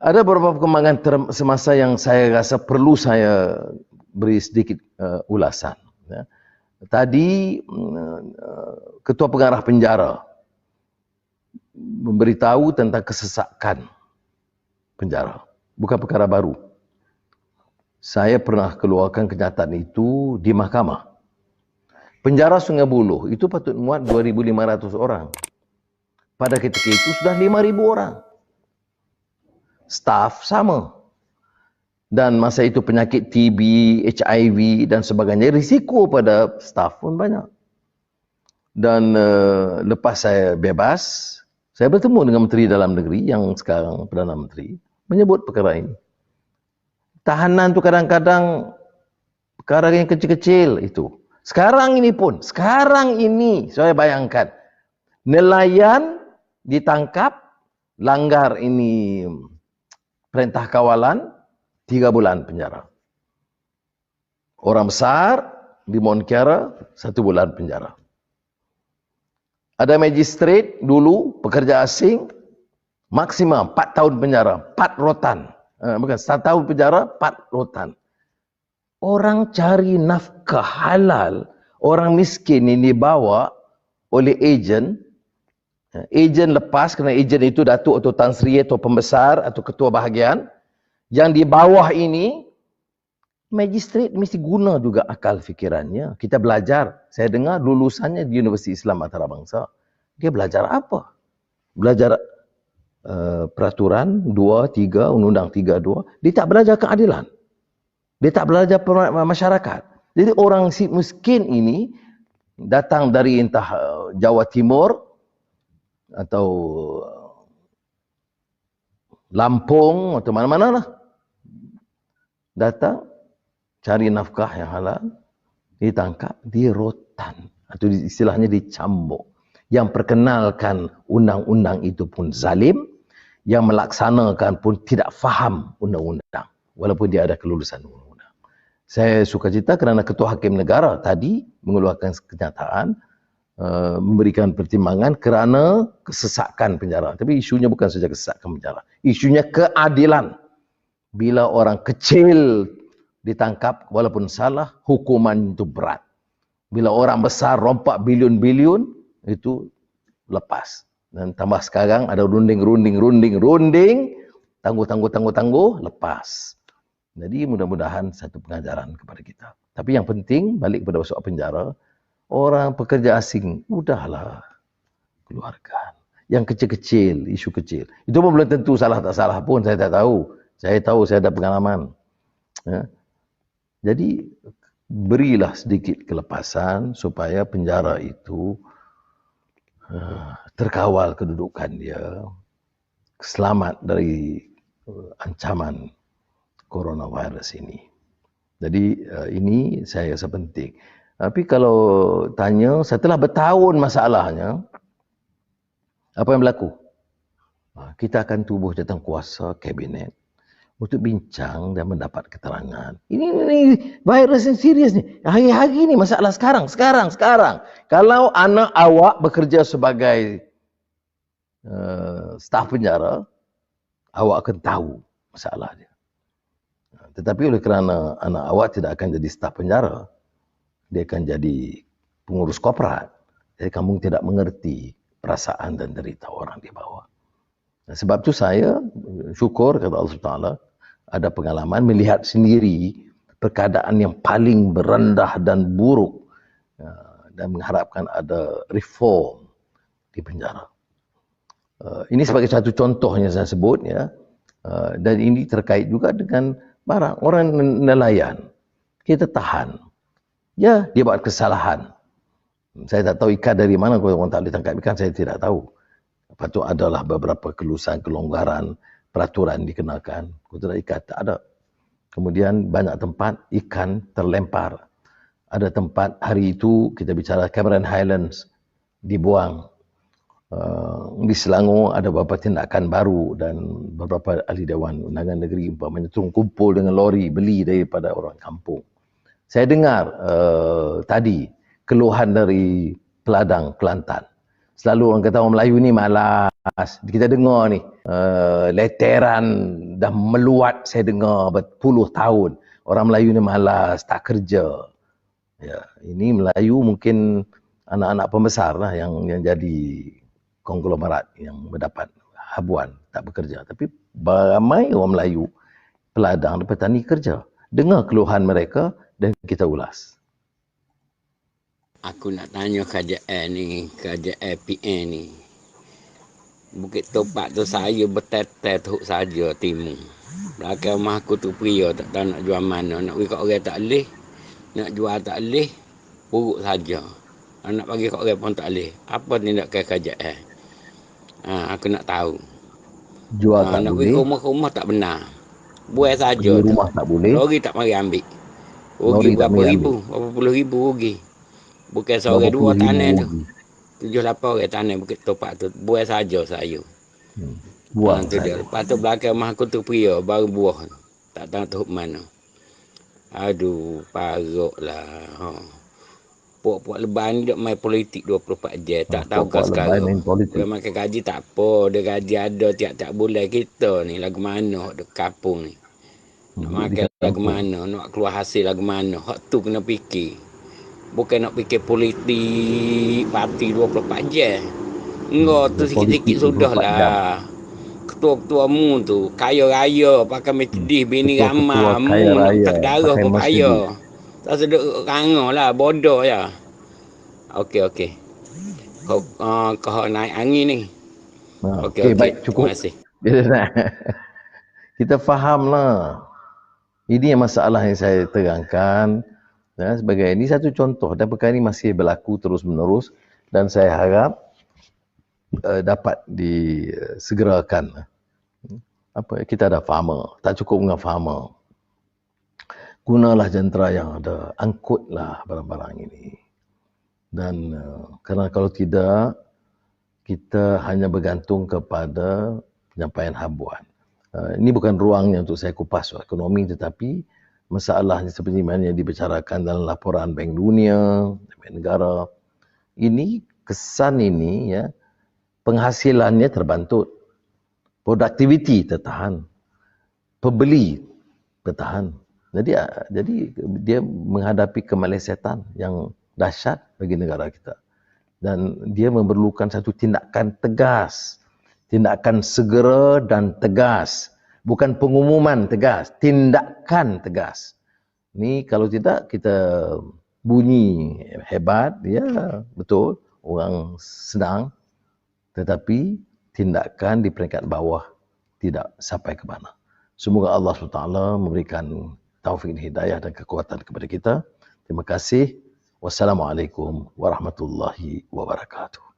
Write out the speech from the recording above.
Ada beberapa perkembangan semasa yang saya rasa perlu saya beri sedikit ulasan. Ya. Tadi Ketua Pengarah Penjara memberitahu tentang kesesakan penjara. Bukan perkara baru. Saya pernah keluarkan kenyataan itu di mahkamah. Penjara Sungai Buloh itu patut muat 2.500 orang. Pada ketika itu sudah 5.000 orang. Staf sama. Dan masa itu penyakit TB, HIV dan sebagainya, risiko pada staf pun banyak. Dan lepas saya bebas, saya bertemu dengan Menteri Dalam Negeri yang sekarang Perdana Menteri, menyebut perkara ini. Tahanan tu kadang-kadang perkara yang kecil-kecil itu. Sekarang ini pun, saya bayangkan, nelayan ditangkap, langgar ini perintah kawalan, 3 bulan penjara. Orang besar di Monkiara 1 bulan penjara. Ada magistrate dulu, pekerja asing, maksimum 4 tahun penjara, 4 rotan. Bukan, 1 tahun penjara, 4 rotan. Orang cari nafkah halal, orang miskin ini dibawa oleh ejen. Ejen lepas, kerana ejen itu datuk atau Tan Sri atau pembesar atau ketua bahagian. Yang di bawah ini, magistrate mesti guna juga akal fikirannya. Kita belajar. Saya dengar lulusannya di Universiti Islam Antarabangsa. Dia belajar apa? Belajar peraturan 2, 3, Undang-Undang 32. Dia tak belajar keadilan. Dia tak belajar masyarakat. Jadi orang si miskin ini datang dari entah Jawa Timur atau Lampung atau mana-mana lah. Datang, cari nafkah yang halal, ditangkap, dirotan. Atau istilahnya dicambuk. Yang perkenalkan undang-undang itu pun zalim, yang melaksanakan pun tidak faham undang-undang. Walaupun dia ada kelulusan undang-undang. Saya suka cerita kerana Ketua Hakim Negara tadi mengeluarkan kenyataan, memberikan pertimbangan kerana kesesakan penjara. Tapi isunya bukan saja kesesakan penjara. Isunya keadilan. Bila orang kecil ditangkap walaupun salah, hukuman itu berat. Bila orang besar rompak bilion-bilion, itu lepas. Dan tambah sekarang ada runding, tangguh, lepas. Jadi mudah-mudahan satu pengajaran kepada kita. Tapi yang penting, balik kepada soal penjara, orang pekerja asing, udahlah, keluarkan. Yang kecil-kecil, isu kecil. Itu pun belum tentu salah tak salah pun, saya tak tahu. Saya tahu, saya ada pengalaman. Ya. Jadi, berilah sedikit kelepasan supaya penjara itu terkawal kedudukan dia, selamat dari ancaman coronavirus ini. Jadi, ini saya rasa penting. Tapi kalau tanya, setelah bertahun masalahnya, apa yang berlaku? Kita akan tubuh jawatankuasa kabinet untuk bincang dan mendapat keterangan. Ini virus yang serius ni. Hari-hari ni masalah sekarang. Kalau anak awak bekerja sebagai staf penjara, awak akan tahu masalah dia. Tetapi oleh kerana anak awak tidak akan jadi staf penjara, dia akan jadi pengurus korporat. Jadi kamu tidak mengerti perasaan dan derita orang di bawah. Sebab tu saya syukur kata Allah SWT, ada pengalaman melihat sendiri keadaan yang paling berendah dan buruk, dan mengharapkan ada reform di penjara. Ini sebagai satu contohnya saya sebut, ya. Dan ini terkait juga dengan barang orang nelayan. Kita tahan. Ya, dia buat kesalahan. Saya tak tahu ikan dari mana, kalau orang tak boleh tangkap ikan, saya tidak tahu. Lepas tu adalah beberapa kelonggaran, peraturan dikenakan. Kalau ikan tak ada. Kemudian banyak tempat ikan terlempar. Ada tempat hari itu kita bicara Cameron Highlands dibuang. Di Selangor ada beberapa tindakan baru dan beberapa ahli Dewan Undangan Negeri umpamanya turun kumpul dengan lori beli daripada orang kampung. Saya dengar tadi keluhan dari Peladang, Kelantan. Selalu orang kata orang Melayu ni malas. Kita dengar ni, leteran dah meluat saya dengar berpuluh tahun. Orang Melayu ni malas, tak kerja. Ya, ini Melayu mungkin anak-anak pembesar lah yang jadi konglomerat yang mendapat habuan, tak bekerja. Tapi ramai orang Melayu, peladang dan petani kerja. Dengar keluhan mereka dan kita ulas. Aku nak tanya kerajaan ni, kerajaan PN ni. Bukit Topak tu saya bertetel teruk saja timur. Belakang rumah aku tu pria tak tahu nak jual mana. Nak pergi kat orang tak boleh. Nak jual tak boleh. Buruk saja. Nak bagi kat orang pun tak boleh. Apa tindakan kerajaan? Aku nak tahu. Jual tak nak boleh. pergi rumah-rumah tak benar. Buat saja tu. Rumah tak boleh. Lori tak mari ambil. Rugi berapa ribu? Berapa puluh ribu rugi. Bukan seorang dua tanah tu. 7-8 orang tanah Bukit Topak tu. Buat saja saya. Buang saja. Lepas tu belakang rumah aku tu pria. Baru buah. Tak tahu tu mana. Aduh, paruk lah. Puak-puak leban ni duk main politik 24 jam. Tak tahu kau sekarang. Dia makan gaji tak apa. Dia gaji ada tiap-tiap bulan kita ni. Lagu mana duk kampung ni. Nak makan lagu mana. Nak keluar hasil lagu mana. Hak tu kena fikir. Bukan nak fikir politik parti 24 jam. Enggak tu sikit-sikit sudah lah. Ketua-ketua mu tu kaya raya pakai Mercedes bini ramah mu nak tak darah pun payah. Tak sedek ranga lah bodoh ya. Okey. Kau naik angin ni. Okey, baik, cukup. Terima kasih. Kita fahamlah. Ini masalah yang saya terangkan. Sebagai ini satu contoh dan perkara ini masih berlaku terus menerus dan saya harap dapat disegerakan. Kita ada farmer, tak cukup dengan farmer. Gunalah jentera yang ada, angkutlah barang-barang ini. Dan kerana kalau tidak, kita hanya bergantung kepada penyampaian habuan. Ini bukan ruangnya untuk saya kupas ekonomi, tetapi masalahnya seperti mana yang dibicarakan dalam laporan Bank Dunia, Bank Negara. Ini kesan ini ya, penghasilannya terbantut, produktiviti tertahan, pembeli tertahan. Jadi dia menghadapi kemelesetan yang dahsyat bagi negara kita. Dan dia memerlukan satu tindakan tegas, tindakan segera dan tegas. Bukan pengumuman tegas, tindakan tegas. Ni kalau tidak kita bunyi hebat, ya betul, orang senang. Tetapi tindakan di peringkat bawah tidak sampai ke mana. Semoga Allah SWT memberikan taufik dan hidayah dan kekuatan kepada kita. Terima kasih. Wassalamualaikum warahmatullahi wabarakatuh.